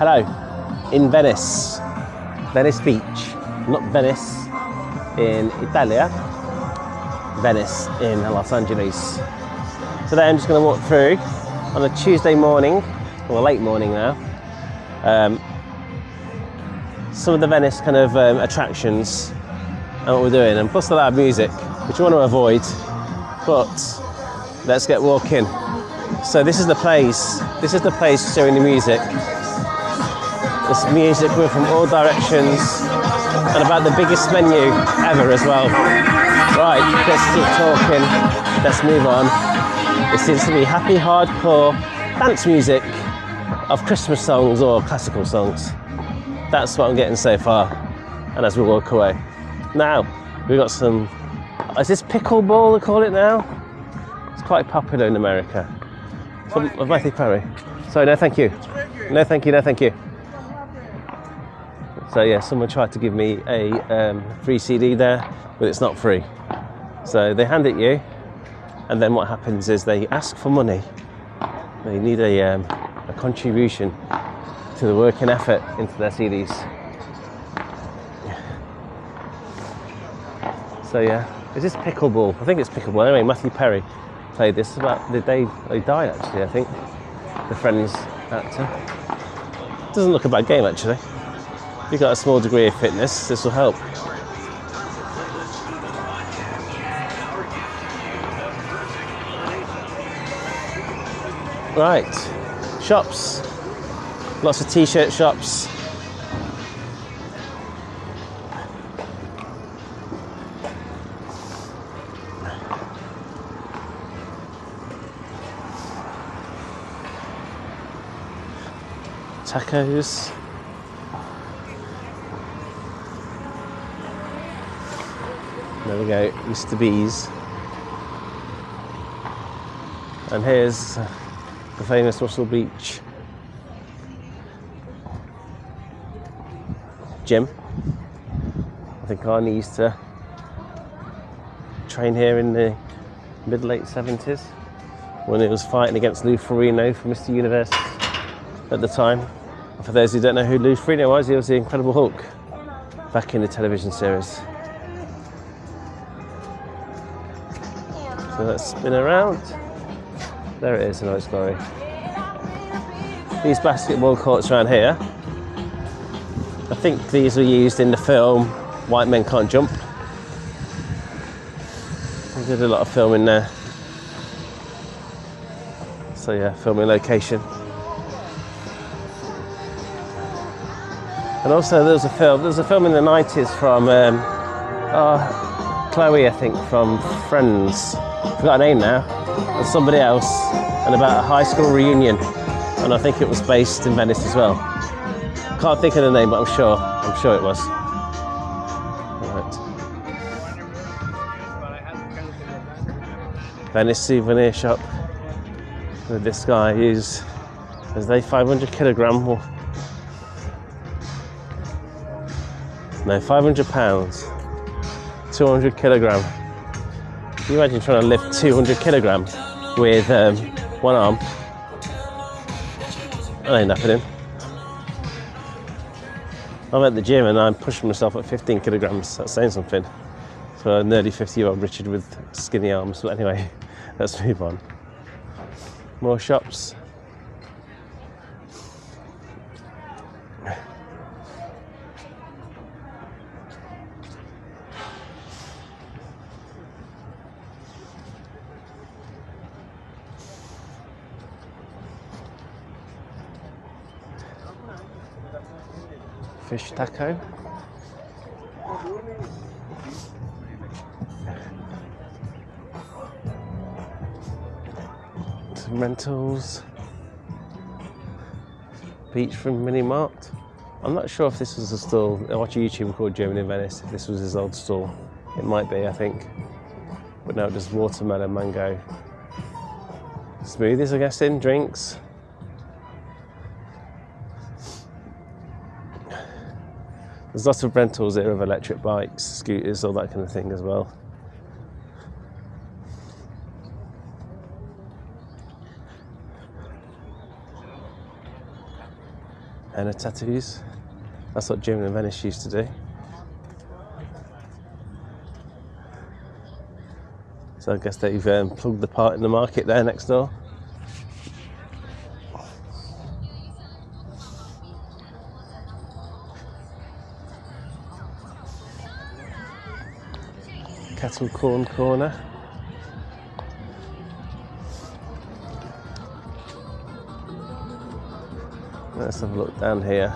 Hello, in Venice, Venice Beach, not Venice in Italia, Venice in Los Angeles. Today I'm just going to walk through on a Tuesday morning, or late morning now, some of the Venice kind of attractions and what we're doing, and plus the loud music, which we want to avoid, but let's get walking. So this is the place showing the music. This music coming from all directions and about the biggest menu ever as well. Right, let's keep talking, let's move on. It seems to be happy, hardcore dance music of Christmas songs or classical songs. That's what I'm getting so far, and as we walk away. Now, we've got some, is this pickleball they call it now? It's quite popular in America. Of Matthew Perry. Sorry, no thank you. No thank you, no thank you. So yeah, someone tried to give me a free CD there, but it's not free. So they hand it you, and then what happens is they ask for money. They need a contribution to the working effort into their CDs. So yeah, is this pickleball? I think it's pickleball. Anyway, Matthew Perry played this about the day he died, actually, I think. The Friends actor. Doesn't look a bad game, actually. If you've got a small degree of fitness, this will help. Right, shops. Lots of t-shirt shops. Tacos. There we go, Mr. B's. And here's the famous Russell Beach gym. I think Arnie used to train here in the mid-late 70s when he was fighting against Lou Ferrigno for Mr. Universe at the time. For those who don't know who Lou Ferrigno was, he was the Incredible Hulk back in the television series. So let's spin around. There it is in all its glory. These basketball courts around here, I think these were used in the film White Men Can't Jump. We did a lot of filming there. So yeah, filming location. And also there was a film in the 90s from Chloe, I think, from Friends. I forgot her name now. And somebody else, and about a high school reunion. And I think it was based in Venice as well. Can't think of the name, but I'm sure it was. Right. Venice souvenir shop with this guy who's, as they 500 kilogram, or no, 500 pounds, 200 kilogram. Can you imagine trying to lift 200 kilogram with one arm? That ain't happening. I'm at the gym and I'm pushing myself at 15 kilograms. That's saying something. For a nearly 50-year-old Richard with skinny arms. But anyway, let's move on. More shops. Fish taco. Some rentals. Beach from Mini Mart. I'm not sure if this was a stall. I watch a YouTuber called German in Venice. If this was his old stall, it might be, I think. But no, just watermelon, mango. Smoothies, I guess, in drinks. There's lots of rentals here of electric bikes, scooters, all that kind of thing as well. henna tattoos. That's what German and Venice used to do. So I guess they've plugged the part in the market there next door. Kettle Corn Corner. Let's have a look down here.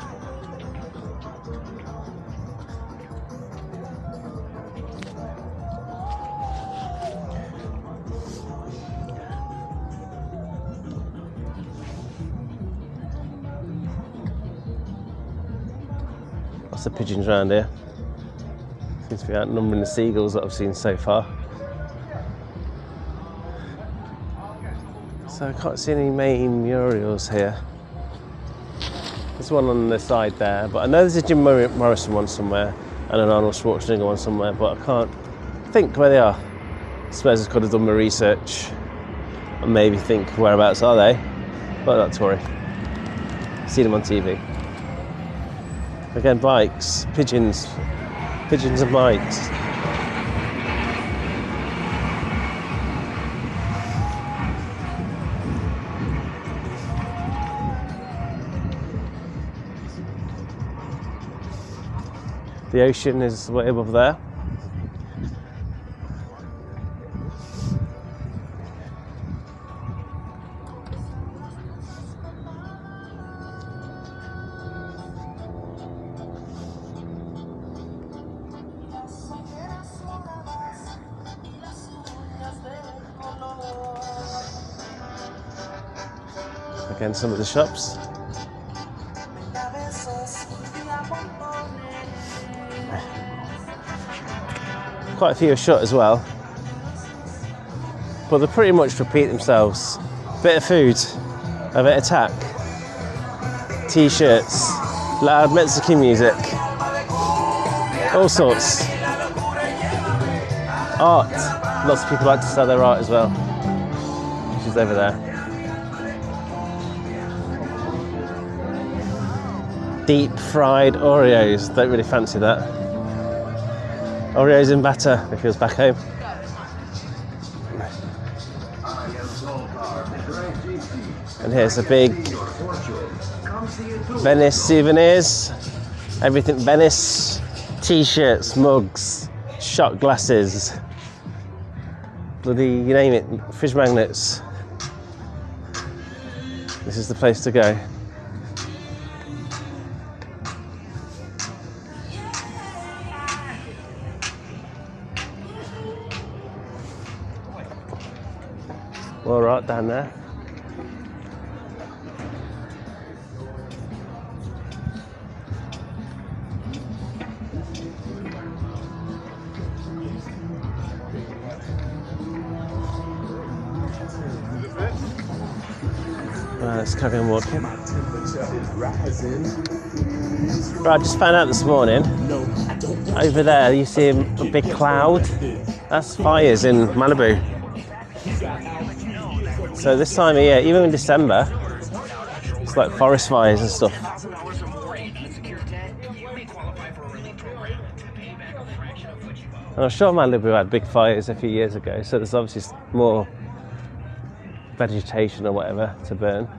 Lots of pigeons around here. Seems to be outnumbering the seagulls that I've seen so far. So I can't see any main murals here. There's one on the side there, but I know there's a Jim Morrison one somewhere and an Arnold Schwarzenegger one somewhere, but I can't think where they are. I suppose I could have done my research and maybe think whereabouts are they, but not to worry. See them on TV. Again, bikes, pigeons and bikes. The ocean is way above there. Again, some of the shops. Quite a few are shut as well, but they pretty much repeat themselves. Bit of food, a bit of tack, t-shirts, loud Mexican music, all sorts. Art, lots of people like to sell their art as well, which is over there. Deep fried Oreos, don't really fancy that. Oreos in batter, it feels back home. And here's a big Venice souvenirs. Everything Venice. T-shirts, mugs, shot glasses. Bloody, you name it, fridge magnets. This is the place to go. All right, down there. Let's carry on walking. Right, I just found out this morning, over there you see a big cloud. That's fires in Malibu. So this time of year, even in December, it's like forest fires and stuff. And I'm sure Malibu had big fires a few years ago, so there's obviously more vegetation or whatever to burn.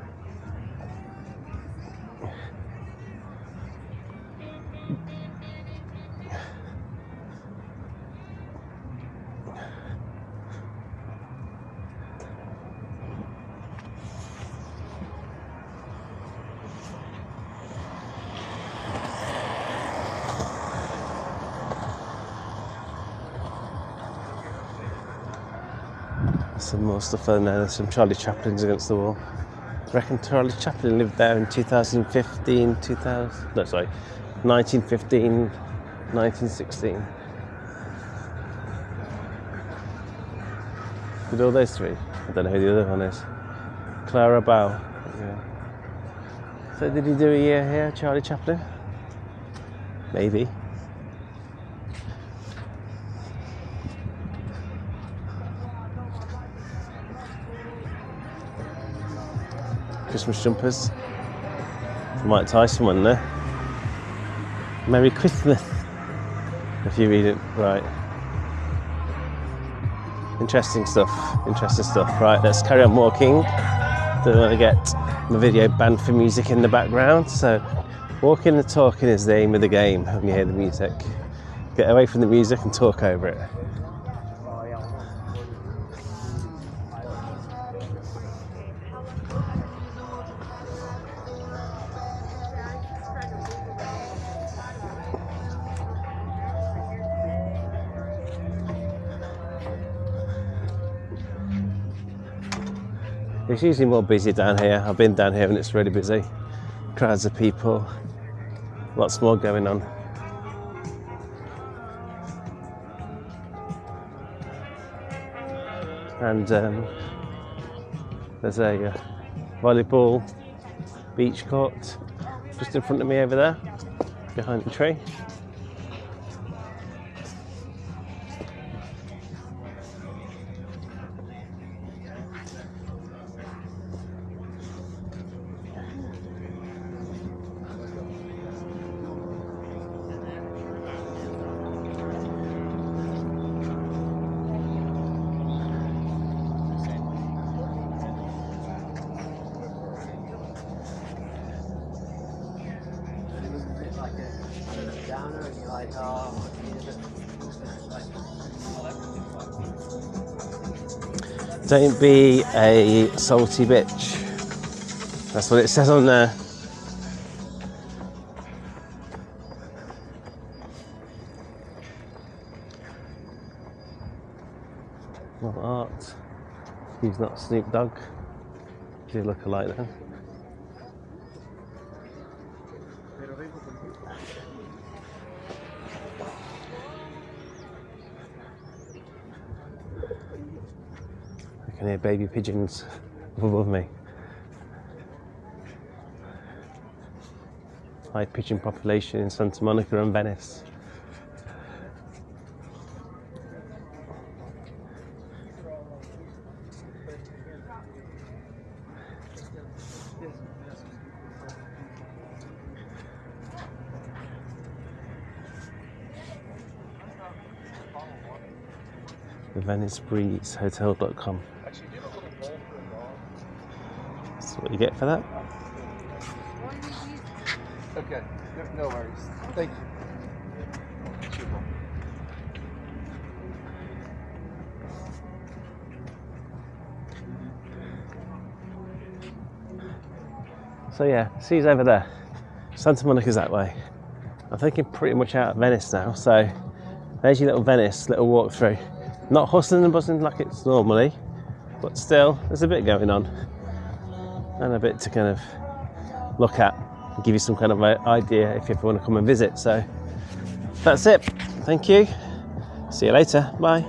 Some more stuff in there. There's some Charlie Chaplin's against the wall. I reckon Charlie Chaplin lived there in 1915, 1916. Did all those three? I don't know who the other one is. Clara Bow. Yeah. So did he do a year here, Charlie Chaplin? Maybe. Christmas jumpers. Mike Tyson one there. Merry Christmas, if you read it right. Interesting stuff, Right, let's carry on walking. Don't want to get my video banned for music in the background, so walking and talking is the aim of the game when you hear the music. Get away from the music and talk over it. It's usually more busy down here. I've been down here and it's really busy. Crowds of people, lots more going on. And there's a volleyball beach court just in front of me over there, behind the tree. Don't be a salty bitch. That's what it says on there. Well, art. He's not Snoop Dogg. Does he look alike then? I can hear baby pigeons above me. High pigeon population in Santa Monica and Venice. The Venice Beach Hotel.com. That's what you get for that. Okay, no worries. Thank you. So yeah, sea's over there. Santa Monica's that way. I'm thinking pretty much out of Venice now, so there's your little Venice, little walk through. Not hustling and bustling like it's normally, but still, there's a bit going on. And a bit to kind of look at and give you some kind of idea if you ever want to come and visit. So that's it. Thank you. See you later. Bye.